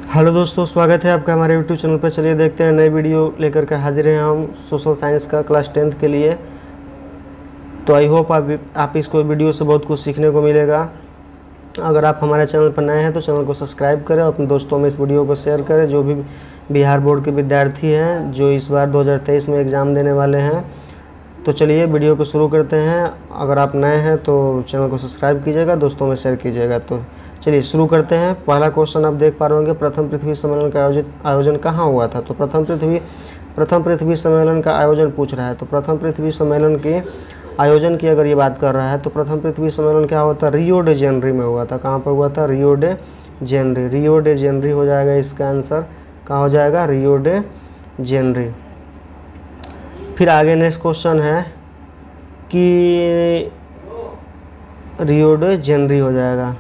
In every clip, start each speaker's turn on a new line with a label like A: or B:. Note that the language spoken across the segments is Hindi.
A: हेलो दोस्तों, स्वागत है आपका हमारे यूट्यूब चैनल पर। चलिए देखते हैं नई वीडियो लेकर के हाजिर हैं हम सोशल साइंस का क्लास 10th के लिए। तो आई होप आप इसको वीडियो से बहुत कुछ सीखने को मिलेगा। अगर आप हमारे चैनल पर नए हैं तो चैनल को सब्सक्राइब करें और अपने दोस्तों में इस वीडियो को शेयर करें जो भी बिहार बोर्ड के विद्यार्थी हैं जो इस बार 2023 में एग्ज़ाम देने वाले हैं। तो चलिए वीडियो को शुरू करते हैं। अगर आप नए हैं तो चैनल को सब्सक्राइब कीजिएगा, दोस्तों में शेयर कीजिएगा। तो चलिए शुरू करते हैं। पहला क्वेश्चन आप देख पा रहे होंगे, प्रथम पृथ्वी सम्मेलन का आयोजन कहाँ हुआ था। तो प्रथम पृथ्वी सम्मेलन का आयोजन पूछ रहा है। तो प्रथम पृथ्वी सम्मेलन के आयोजन की अगर ये बात कर रहा है तो प्रथम पृथ्वी सम्मेलन क्या हुआ था, रियो डे जेनरी में हुआ था। कहाँ पर हुआ था, Rio de genre. Rio de genre हो जाएगा इसका आंसर। कहाँ हो जाएगा, रियो डे जेनरी। फिर आगे नेक्स्ट क्वेश्चन है कि रियो डे जेनरी हो जाएगा।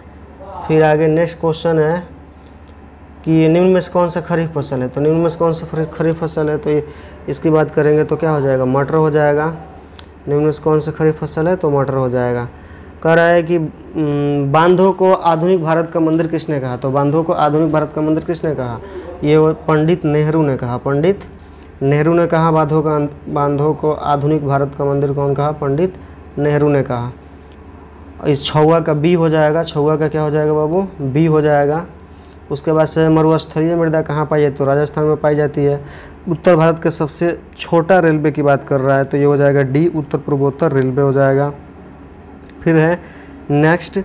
A: फिर आगे नेक्स्ट क्वेश्चन है कि निम्न में से कौन सा खरीफ फसल है। तो निम्न में से कौन सा खरीफ फसल है, तो इसकी बात करेंगे तो क्या हो जाएगा, मटर हो जाएगा। निम्न में से कौन सा खरीफ फसल है, तो मटर हो जाएगा। कह रहा है कि बांधों को आधुनिक भारत का मंदिर किसने कहा। तो बांधों को आधुनिक भारत का मंदिर किसने कहा, ये पंडित नेहरू ने कहा। पंडित नेहरू ने कहा बांधों को आधुनिक भारत का मंदिर कौन कहा, पंडित नेहरू ने कहा। इस छौवा का बी हो जाएगा। छौवा का क्या हो जाएगा बाबू, बी हो जाएगा। उसके बाद से मरुस्थलीय मृदा कहाँ पाई जाती है, तो राजस्थान में पाई जाती है। उत्तर भारत के सबसे छोटा रेलवे की बात कर रहा है तो ये हो जाएगा डी, उत्तर पूर्वोत्तर रेलवे हो जाएगा। फिर है नेक्स्ट,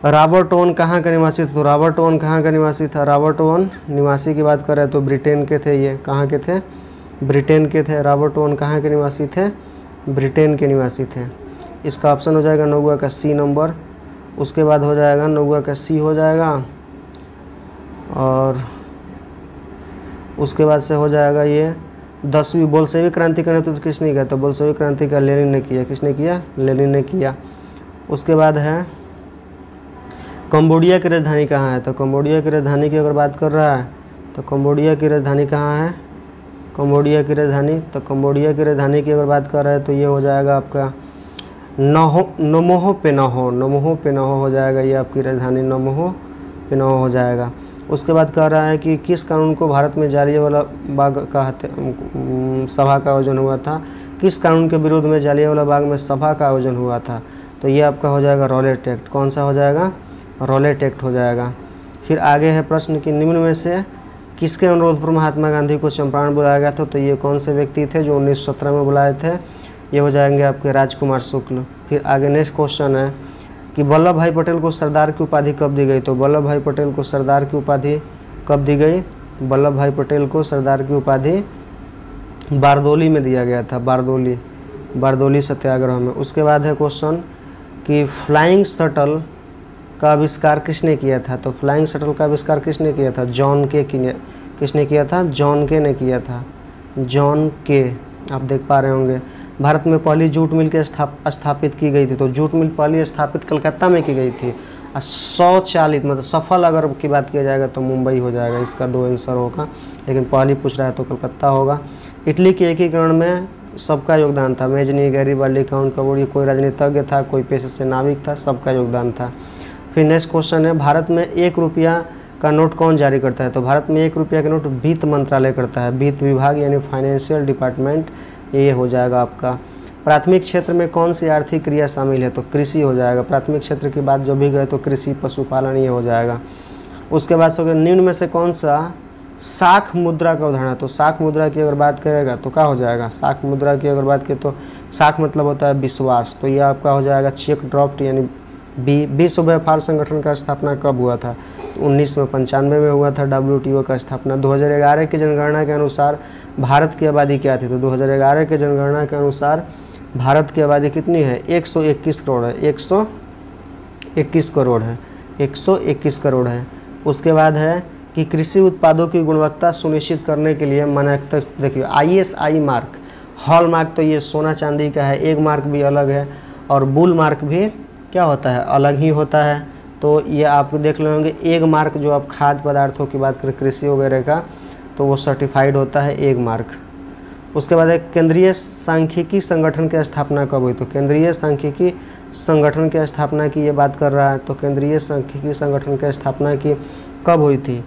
A: रॉबर्ट ओवन कहाँ का निवासी था। तो रॉबर्ट ओवन कहाँ का निवासी था, रॉबर्ट ओवन निवासी की बात कर रहे हैं तो ब्रिटेन के थे। ये कहाँ के थे, ब्रिटेन के थे। रॉबर्ट ओवन कहाँ के निवासी थे, ब्रिटेन के निवासी थे। इसका ऑप्शन हो जाएगा नौवा का सी नंबर। उसके बाद हो जाएगा नौवा का सी हो जाएगा। और उसके बाद से हो जाएगा ये 10वीं बोल्शेविक क्रांति का नेतृत्व किसने किया। तो बोल्शेविक क्रांति का लेनिन ने किया। किसने किया, लेनिन ने किया। उसके बाद है कंबोडिया की राजधानी कहाँ है। तो कंबोडिया की राजधानी की अगर बात कर रहा है तो कंबोडिया की राजधानी कहाँ है, कंबोडिया की राजधानी। तो कंबोडिया की राजधानी की अगर बात कर रहा है तो ये हो जाएगा आपका नमोह पेन्हो हो जाएगा। ये आपकी राजधानी नमोह पेन्हो हो जाएगा। उसके बाद कह रहा है कि किस कानून को भारत में जालियांवाला बाग का सभा का आयोजन हुआ था। किस कानून के विरोध में जालियांवाला बाग में सभा का आयोजन हुआ था। तो ये आपका हो जाएगा रॉलेट एक्ट। कौन सा हो जाएगा, रॉलेट एक्ट हो जाएगा। फिर आगे है प्रश्न कि निम्न में से किसके अनुरोध पर महात्मा गांधी को चंपारण बुलाया गया था। तो ये कौन से व्यक्ति थे जो 1917 में बुलाए थे, ये हो जाएंगे आपके राजकुमार शुक्ल। फिर आगे नेक्स्ट क्वेश्चन है कि वल्लभ भाई पटेल को सरदार की उपाधि कब दी गई। तो वल्लभ भाई पटेल को सरदार की उपाधि कब दी गई, वल्लभ भाई पटेल को सरदार की उपाधि बारदोली में दिया गया था। बारदोली सत्याग्रह में। उसके बाद है क्वेश्चन कि फ्लाइंग शटल का आविष्कार किसने किया था। तो फ्लाइंग शटल का आविष्कार किसने किया था, जॉन के किसने किया था, जॉन के ने किया था। जॉन के आप देख पा रहे होंगे। भारत में पहली जूट मिल के स्थापित की गई थी। तो जूट मिल पहली स्थापित कलकत्ता में की गई थी। स्वचालित मतलब सफल अगर की बात किया जाएगा तो मुंबई हो जाएगा। इसका 2 आंसर होगा, लेकिन पहली पूछ रहा है तो कलकत्ता होगा। इटली के एकीकरण में सबका योगदान था। मेजनी, गैरीबाल्डी, काउंट कबोडी, कोई राजनीतिज्ञ था, कोई पेशे से नाविक था, सबका योगदान था। फिर नेक्स्ट क्वेश्चन है, भारत में 1 रुपया का नोट कौन जारी करता है। तो भारत में 1 रुपया का नोट वित्त मंत्रालय करता है। वित्त विभाग यानी फाइनेंशियल डिपार्टमेंट, ये हो जाएगा आपका। प्राथमिक क्षेत्र में कौन सी आर्थिक क्रिया शामिल है। तो कृषि हो जाएगा। प्राथमिक क्षेत्र की बात जो भी गए तो कृषि, पशुपालन, ये हो जाएगा। उसके बाद से निम्न में से कौन सा शाख मुद्रा का उदाहरण है। तो शाख मुद्रा की अगर बात करेगा तो क्या हो जाएगा, शाख मुद्रा की अगर बात करें तो शाख मतलब होता है विश्वास। तो ये आपका हो जाएगा चेक ड्राफ्ट यानी बी। विश्व व्यापार संगठन का स्थापना कब हुआ था। तो 1995 में हुआ था। WTO का स्थापना 2011 की जनगणना के अनुसार भारत की आबादी क्या थी। तो 2011 के जनगणना के अनुसार भारत की आबादी कितनी है, 121 करोड़ है। 121 करोड़ है, 121 करोड़ है। उसके बाद है कि कृषि उत्पादों की गुणवत्ता सुनिश्चित करने के लिए मानक, देखिए ISI मार्क, हॉल मार्क तो ये सोना चांदी का है, एग मार्क भी अलग है और बुल मार्क भी क्या होता है, अलग ही होता है। तो ये आप देख लेंगे। एग मार्क जो आप खाद्य पदार्थों की बात करें, कृषि वगैरह का, तो वो सर्टिफाइड होता है एग मार्क। उसके बाद एक केंद्रीय सांख्यिकी संगठन की स्थापना कब हुई। तो केंद्रीय सांख्यिकी संगठन की स्थापना की ये बात कर रहा है। तो केंद्रीय सांख्यिकी संगठन की स्थापना की कब हुई थी।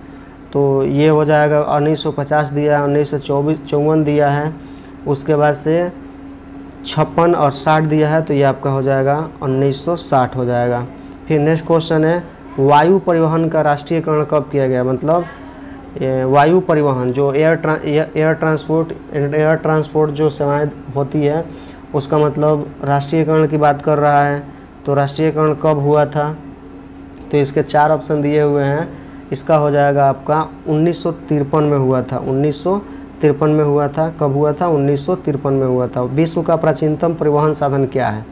A: तो ये हो जाएगा 1950 दिया है, 1954 दिया है, उसके बाद से 56 और 60 दिया है, तो ये आपका हो जाएगा 1960 हो जाएगा। फिर नेक्स्ट क्वेश्चन है वायु परिवहन का राष्ट्रीयकरण कब किया गया, मतलब वायु परिवहन जो एयर ट्रांसपोर्ट जो सेवाएं होती है उसका मतलब राष्ट्रीयकरण की बात कर रहा है। तो राष्ट्रीयकरण कब हुआ था, तो इसके 4 ऑप्शन दिए हुए हैं। इसका हो जाएगा आपका 1953 में हुआ था, 1953 में हुआ था। कब हुआ था, 1953 में हुआ था। विश्व का प्राचीनतम परिवहन साधन क्या है,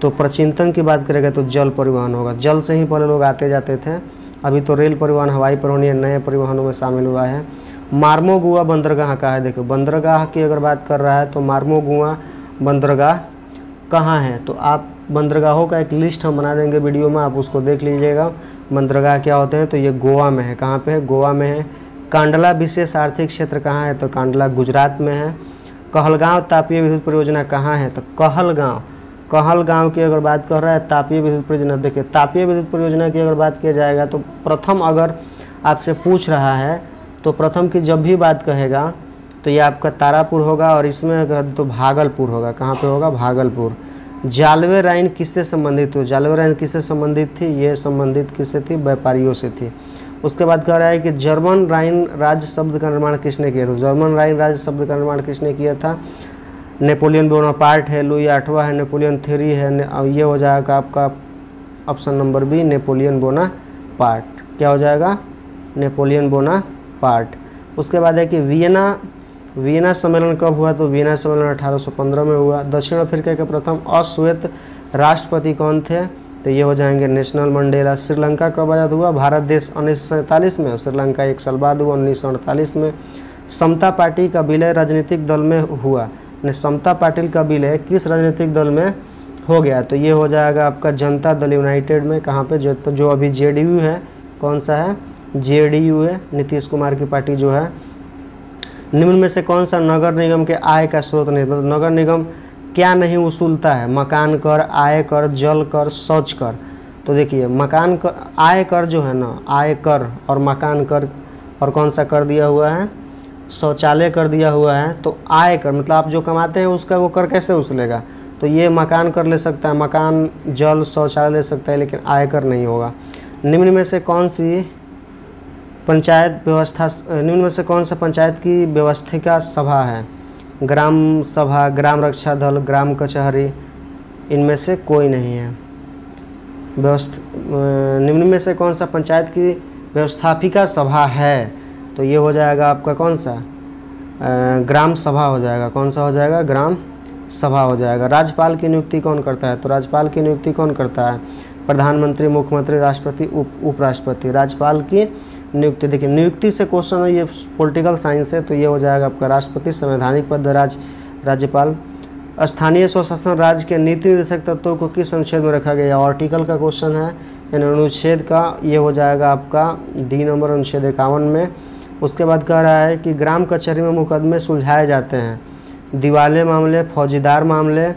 A: तो प्राचीनतम की बात करेंगे तो जल परिवहन होगा। जल से ही पहले लोग आते जाते थे, अभी तो रेल परिवहन, हवाई परिवहन ये नए परिवहनों में शामिल हुआ है। मार्मोगुआ बंदरगाह का है, देखो बंदरगाह की अगर बात कर रहा है तो मार्मोगुआ बंदरगाह कहाँ है, तो आप बंदरगाहों का एक लिस्ट हम बना देंगे वीडियो में, आप उसको देख लीजिएगा बंदरगाह क्या होते हैं। तो ये गोवा में है, कहाँ पे है, गोवा में है। कांडला विशेष आर्थिक क्षेत्र कहाँ है, तो कांडला गुजरात में है। कहलगांव तापीय विद्युत परियोजना कहाँ है, तो कहलगांव की अगर बात कर रहा है तापीय विद्युत परियोजना, देखिए तापीय विद्युत परियोजना की अगर बात किया जाएगा तो प्रथम अगर आपसे पूछ रहा है तो प्रथम की जब भी बात कहेगा तो ये आपका तारापुर होगा, और इसमें अगर तो भागलपुर होगा। कहाँ पे होगा, भागलपुर। जालवे राइन किससे संबंधित हो, जालवे राइन किससे संबंधित थी, ये संबंधित किससे थी, व्यापारियों से थी। उसके बाद कह रहा है कि जर्मन राइन राज्य शब्द का निर्माण किसने किया, तो जर्मन राइन राज्य शब्द का निर्माण किसने किया था, नेपोलियन बोनापार्ट है, लुई आठवां है, नेपोलियन थ्री है। ये हो जाएगा आपका option number B, Napoleon Bonaparte. क्या हो जाएगा, नेपोलियन बोनापार्ट। उसके बाद है कि वियना सम्मेलन कब हुआ, तो वियना सम्मेलन 1815 में हुआ। दक्षिण अफ्रीका के प्रथम अश्वेत राष्ट्रपति कौन थे, तो ये हो जाएंगे नेशनल मंडेला। श्रीलंका कब आज़ाद हुआ, भारत देश 1947 में, श्रीलंका 1 साल बाद हुआ 1948 में। समता पार्टी का विलय राजनीतिक दल में हुआ, समता पाटिल का विलय किस राजनीतिक दल में हो गया, तो ये हो जाएगा आपका जनता दल यूनाइटेड में। कहाँ पे, जो अभी जेडीयू है, कौन सा है, जेडीयू है, नीतीश कुमार की पार्टी जो है। निम्न में से कौन सा नगर निगम के आय का स्रोत नहीं, मतलब नगर निगम क्या नहीं वसूलता है, मकान कर, आय कर, जल कर, शौच कर। तो देखिए मकान कर, आय कर जो है ना, आय कर और मकान कर, और कौन सा कर दिया हुआ है, शौचालय कर दिया हुआ है। तो आय कर मतलब आप जो कमाते हैं उसका वो कर कैसे वसूलेगा, तो ये मकान कर ले सकता है, मकान, जल, शौचालय ले सकता है, लेकिन आय कर नहीं होगा। निम्न में से कौन सी पंचायत व्यवस्था, निम्न में से कौन सा पंचायत की व्यवस्थिका सभा है, ग्राम सभा, ग्राम रक्षा दल, ग्राम कचहरी, इनमें से कोई नहीं है। निम्न में से कौन सा पंचायत की व्यवस्थापिका सभा है, तो ये हो जाएगा आपका कौन सा, ग्राम सभा हो जाएगा। कौन सा हो जाएगा, ग्राम सभा हो जाएगा। राज्यपाल की नियुक्ति कौन करता है, तो राज्यपाल की नियुक्ति कौन करता है, प्रधानमंत्री, मुख्यमंत्री, राष्ट्रपति, उपराष्ट्रपति। राज्यपाल की नियुक्ति, देखिए नियुक्ति से क्वेश्चन है, ये पॉलिटिकल साइंस है, तो ये हो जाएगा आपका राष्ट्रपति। संवैधानिक पद राज्यपाल। स्थानीय स्वशासन राज्य के नीति निर्देशक तत्वों को किस अनुच्छेद में रखा गया, आर्टिकल का क्वेश्चन है, यानी अनुच्छेद का, ये हो जाएगा आपका डी नंबर, अनुच्छेद 51 में। उसके बाद कह रहा है कि ग्राम कचहरी में मुकदमे सुलझाए जाते हैं, दिवाले मामले, फौजीदार मामले,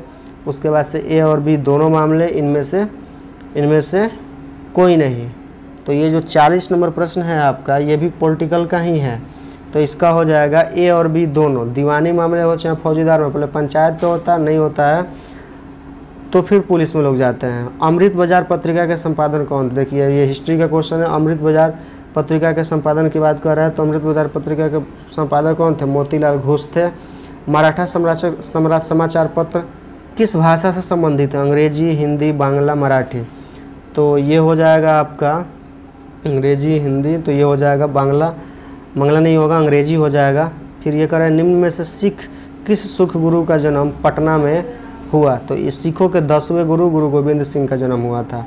A: उसके बाद से ए और बी दोनों मामले, इनमें से कोई नहीं। तो ये जो 40 नंबर प्रश्न है आपका, ये भी पॉलिटिकल का ही है, तो इसका हो जाएगा ए और बी दोनों। दीवानी मामले हो चाहे फौजीदार में, पहले पंचायत पे होता है, नहीं होता है तो फिर पुलिस में लोग जाते हैं। अमृत बाजार पत्रिका के संपादन कौन थे, देखिए ये हिस्ट्री का क्वेश्चन है। अमृत बाजार पत्रिका के संपादन की बात कर रहा है, तो अमृत बाजार पत्रिका के संपादक कौन थे, मोतीलाल घोष थे। मराठा समाचार पत्र किस भाषा से संबंधित है, अंग्रेजी, हिंदी, बांग्ला, मराठी। तो ये हो जाएगा आपका अंग्रेजी, हिंदी, तो ये हो जाएगा बांग्ला नहीं होगा, अंग्रेजी हो जाएगा। फिर ये कह रहा है निम्न में से सिख किस सुख गुरु का जन्म पटना में हुआ, तो ये सिखों के 10वें गुरु गोविंद सिंह का जन्म हुआ था।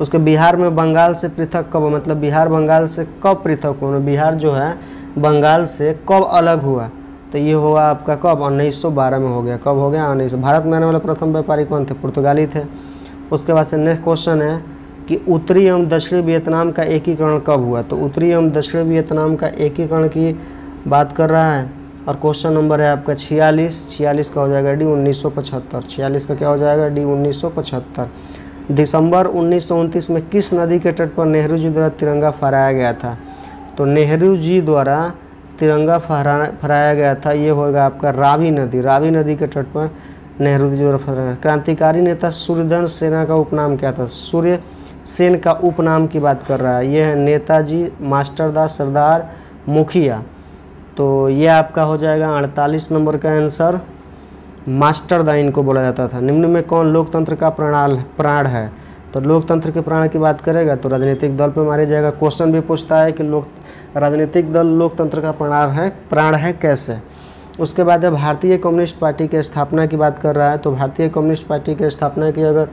A: उसके बिहार में बंगाल से पृथक कब, मतलब बिहार बंगाल से कब पृथक हुआ, बिहार जो है बंगाल से कब अलग हुआ, तो ये हुआ आपका कब, 1912 में हो गया। कब हो गया, 1900। भारत में आने वाले प्रथम व्यापारी कौन थे, पुर्तगाली थे। उसके बाद से नेक्स्ट क्वेश्चन है कि उत्तरी एवं दक्षिणी वियतनाम का एकीकरण कब हुआ, तो उत्तरी एवं दक्षिणी वियतनाम का एकीकरण की बात कर रहा है। और क्वेश्चन नंबर है आपका 46 का हो जाएगा डी 1975। 46 का क्या हो जाएगा, डी 1975। दिसंबर 1929 में किस नदी के तट पर नेहरू जी द्वारा तिरंगा फहराया गया था, तो नेहरू जी द्वारा तिरंगा फहराया गया था, ये होगा आपका रावी नदी। रावी नदी के तट पर नेहरू जी द्वारा फहराया। क्रांतिकारी नेता सूर्यधन सेना का उपनाम क्या था? सूर्य सेन का उपनाम की बात कर रहा है। ये है नेताजी, मास्टरदास, सरदार, मुखिया। तो ये आपका हो जाएगा 48 नंबर का आंसर। मास्टरदा इनको बोला जाता था। निम्न में कौन लोकतंत्र का प्राण है? तो लोकतंत्र के प्राण की बात करेगा तो राजनीतिक दल पे मारे जाएगा। क्वेश्चन भी पूछता है कि राजनीतिक दल लोकतंत्र का प्राण है कैसे। उसके बाद है भारतीय कम्युनिस्ट पार्टी के स्थापना की बात कर रहा है। तो भारतीय कम्युनिस्ट पार्टी के स्थापना की अगर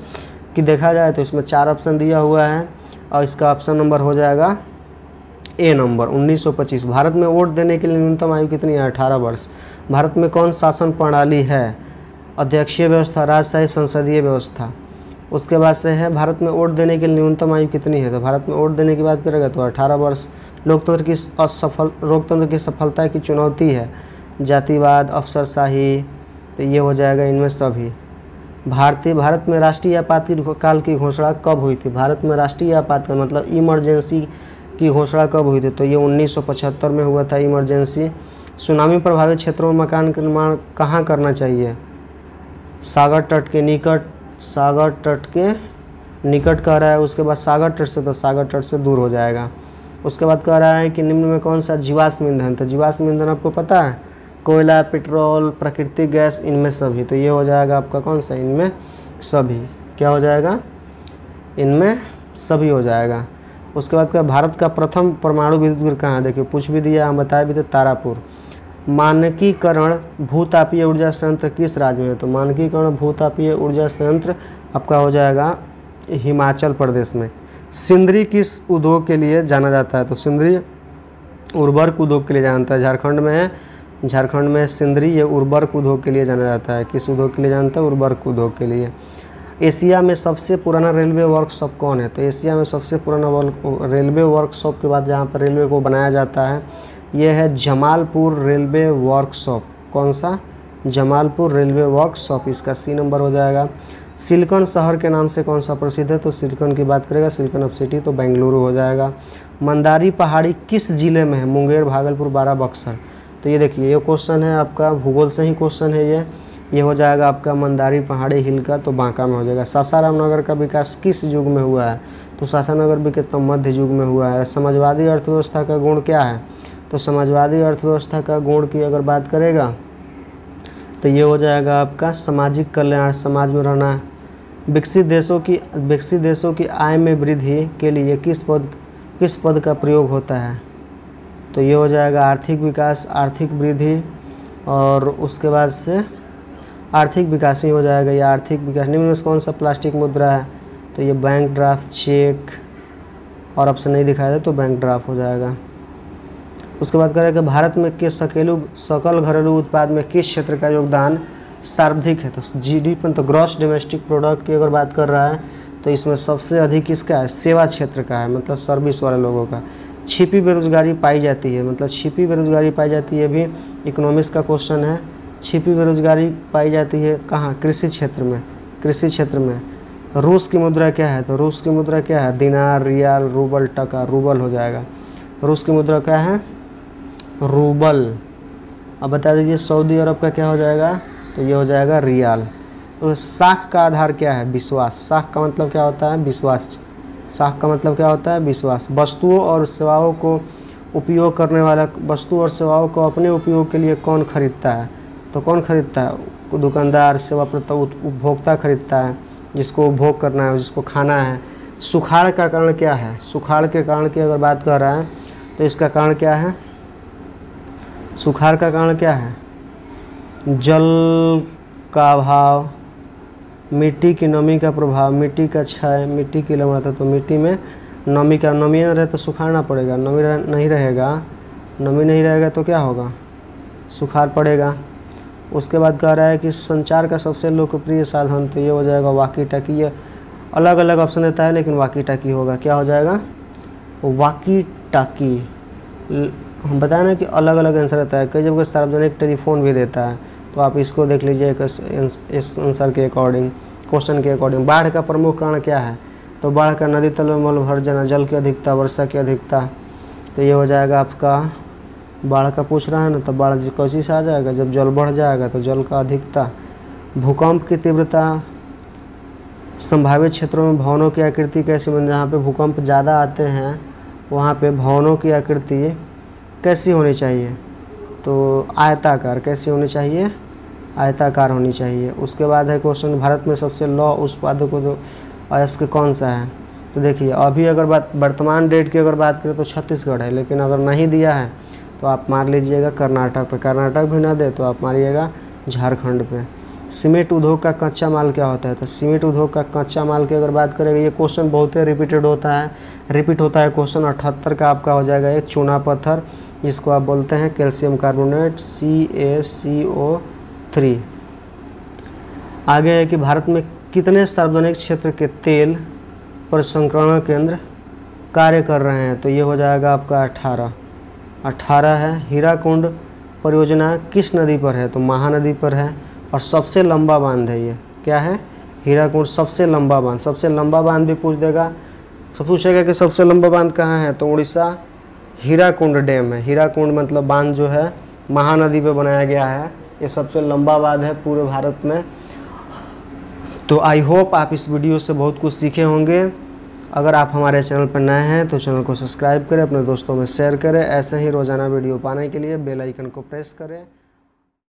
A: देखा जाए तो इसमें 4 ऑप्शन दिया हुआ है और इसका ऑप्शन नंबर हो जाएगा ए नंबर 1925। भारत में वोट देने के लिए न्यूनतम आयु कितनी है? 18 वर्ष। भारत में कौन शासन प्रणाली है? अध्यक्षीय व्यवस्था, राजशाही, संसदीय व्यवस्था। उसके बाद से है भारत में वोट देने के लिए न्यूनतम आयु कितनी है? तो भारत में वोट देने की बात करेगा तो 18 वर्ष। लोकतंत्र की सफलता की चुनौती है जातिवाद, अफसरशाही। तो ये हो जाएगा इनमें सभी। भारत में राष्ट्रीय आपातकाल की घोषणा कब हुई थी? भारत में राष्ट्रीय आपातकाल मतलब इमरजेंसी की घोषणा कब हुई थी? तो ये 1975 में हुआ था इमरजेंसी। सुनामी प्रभावित क्षेत्रों में मकान का निर्माण कहाँ करना चाहिए? सागर तट के निकट कह रहा है। उसके बाद सागर तट से, तो सागर तट से दूर हो जाएगा। उसके बाद कह रहा है कि निम्न में कौन सा जीवाश्म ईंधन? तो जीवाश्म ईंधन आपको पता है, कोयला, पेट्रोल, प्राकृतिक गैस, इनमें सभी। तो ये हो जाएगा आपका कौन सा? इनमें सभी। क्या हो जाएगा? इनमें सभी हो जाएगा। उसके बाद क्या, भारत का प्रथम परमाणु विद्युत गृह कहाँ है? देखिए पूछ भी दिया, हम बताए भी थे, तारापुर। मानकीकरण भूतापीय ऊर्जा संयंत्र किस राज्य में है? तो मानकीकरण भूतापीय ऊर्जा संयंत्र आपका हो जाएगा हिमाचल प्रदेश में। सिंदरी किस उद्योग के लिए जाना जाता है? तो सिंदरी उर्वरक उद्योग के लिए जानता है। झारखंड में है, झारखंड में सिंदरी ये उर्वरक उद्योग के लिए जाना जाता है। किस उद्योग के लिए जानता है? उर्वरक उद्योग के लिए। एशिया में सबसे पुराना रेलवे वर्कशॉप कौन है? तो एशिया में सबसे पुराना रेलवे वर्कशॉप के बाद जहाँ पर रेलवे को बनाया जाता है ये है जमालपुर रेलवे वर्कशॉप। कौन सा? Jamalpur railway workshop. इसका सी नंबर हो जाएगा। सिलिकॉन शहर के नाम से कौन सा प्रसिद्ध है? तो सिलिकॉन की बात करेगा, सिलिकॉन ऑफ सिटी, तो बेंगलुरु हो जाएगा। मंदारी पहाड़ी किस जिले में है? मुंगेर, भागलपुर, बारा, बक्सर। तो ये देखिए ये क्वेश्चन है आपका भूगोल से ही क्वेश्चन है ये हो जाएगा आपका मंदारी पहाड़ी हिल का, तो बांका में हो जाएगा। सासाराम नगर का विकास किस युग में हुआ है? तो सासानगर विकास तो मध्य युग में हुआ है। समाजवादी अर्थव्यवस्था का गुण क्या है? तो समाजवादी अर्थव्यवस्था का गुण की अगर बात करेगा तो ये हो जाएगा आपका सामाजिक कल्याण, समाज में रहना। विकसित देशों की आय में वृद्धि के लिए किस पद का प्रयोग होता है? तो ये हो जाएगा आर्थिक विकास, आर्थिक वृद्धि, और उसके बाद से आर्थिक विकास ही हो जाएगा। या आर्थिक विकास। निम्न में कौन सा प्लास्टिक मुद्रा है? तो ये बैंक ड्राफ्ट, चेक, और ऑप्शन नहीं दिखाया था तो बैंक ड्राफ्ट हो जाएगा। उसके बाद करें भारत में के सकल घरेलू उत्पाद में किस क्षेत्र का योगदान सर्वाधिक है? तो जीडीपी, तो ग्रॉस डोमेस्टिक प्रोडक्ट की अगर बात कर रहा है तो इसमें सबसे अधिक किसका है? सेवा क्षेत्र का है, मतलब सर्विस वाले लोगों का। छिपी बेरोजगारी पाई जाती है, मतलब छिपी बेरोजगारी पाई जाती है भी इकोनॉमिक्स का क्वेश्चन है। छिपी बेरोजगारी पाई जाती है कहाँ? कृषि क्षेत्र में। कृषि क्षेत्र में। रूस की मुद्रा क्या है? तो रूस की मुद्रा क्या है? दिनार, रियाल, रूबल, टका। रूबल हो जाएगा। रूस की मुद्रा क्या है? रूबल। अब बता दीजिए सऊदी अरब का क्या हो जाएगा? तो ये हो जाएगा रियाल। तो साख का आधार क्या है? विश्वास। साख का मतलब क्या होता है? विश्वास। साख का मतलब क्या होता है? विश्वास। वस्तुओं और सेवाओं को उपयोग करने वाला, वस्तु और सेवाओं को अपने उपयोग के लिए कौन खरीदता है? तो कौन खरीदता है? दुकानदार, सेवा प्रदाता, उपभोक्ता खरीदता है, जिसको उपभोग करना है, जिसको खाना है। सुखाड़ का कारण क्या है? सुखाड़ के कारण की अगर बात कर रहा है तो इसका कारण क्या है? सुखाड़ का कारण क्या है? जल का अभाव, मिट्टी की नमी का प्रभाव, मिट्टी का क्षय, मिट्टी की लवणता। तो मिट्टी में नमी नहीं रहे तो सुखाड़ना पड़ेगा। नमी नहीं रहेगा तो क्या होगा? सुखाड़ पड़ेगा। उसके बाद कह रहा है कि संचार का सबसे लोकप्रिय साधन, तो ये हो जाएगा वॉकी टॉकी। ये अलग अलग ऑप्शन देता है लेकिन वॉकी टॉकी होगा। क्या हो जाएगा? Walkie talkie. हम बताए ना कि अलग अलग आंसर रहता है। कई जगह सार्वजनिक टेलीफोन भी देता है, तो आप इसको देख लीजिए इस आंसर के अकॉर्डिंग, क्वेश्चन के अकॉर्डिंग। बाढ़ का प्रमुख कारण क्या है? तो बाढ़ का नदी तल में मल भर जाना, जल की अधिकता, वर्षा की अधिकता, तो ये हो जाएगा आपका बाढ़ का पूछ रहा है ना, तो बाढ़ कैसी से आ जाएगा, जब जल बढ़ जाएगा तो जल का अधिकता। भूकंप की तीव्रता, संभावित क्षेत्रों में भवनों की आकृति कैसी बन, जहाँ पे भूकंप ज़्यादा आते हैं वहाँ पे भवनों की आकृति कैसी होनी चाहिए, तो आयताकार। कैसी होनी चाहिए, आयताकार होनी चाहिए। उसके बाद है क्वेश्चन, भारत में सबसे लौह उत्पादक अयस्क कौन सा है। तो देखिए अभी अगर वर्तमान डेट की अगर बात करें तो छत्तीसगढ़ है, लेकिन अगर नहीं दिया है तो आप मार लीजिएगा कर्नाटक पे। कर्नाटक भी ना दे तो आप मारिएगा झारखंड पे। सीमेंट उद्योग का कच्चा माल क्या होता है, तो सीमेंट उद्योग का कच्चा माल की अगर बात करेंगे, ये क्वेश्चन बहुत ही रिपीट होता है क्वेश्चन 78 का आपका हो जाएगा एक चूना पत्थर, जिसको आप बोलते हैं कैल्शियम कार्बोनेट CaCO3। आगे है कि भारत में कितने सार्वजनिक क्षेत्र के तेल प्रसंस्करण केंद्र कार्य कर रहे हैं, तो ये हो जाएगा आपका 18 है। हीराकुंड परियोजना किस नदी पर है, तो महानदी पर है और सबसे लंबा बांध है ये। क्या है, हीराकुंड सबसे लंबा बांध। सबसे लंबा बांध भी पूछ देगा, सब पूछेगा कि सबसे लंबा बांध कहाँ है, तो उड़ीसा हीराकुंड डैम है। हीराकुंड मतलब बांध जो है महानदी पे बनाया गया है, ये सबसे लंबा बांध है पूरे भारत में। तो आई होप आप इस वीडियो से बहुत कुछ सीखे होंगे। अगर आप हमारे चैनल पर नए हैं तो चैनल को सब्सक्राइब करें, अपने दोस्तों में शेयर करें। ऐसे ही रोज़ाना वीडियो पाने के लिए बेल आइकन को प्रेस करें।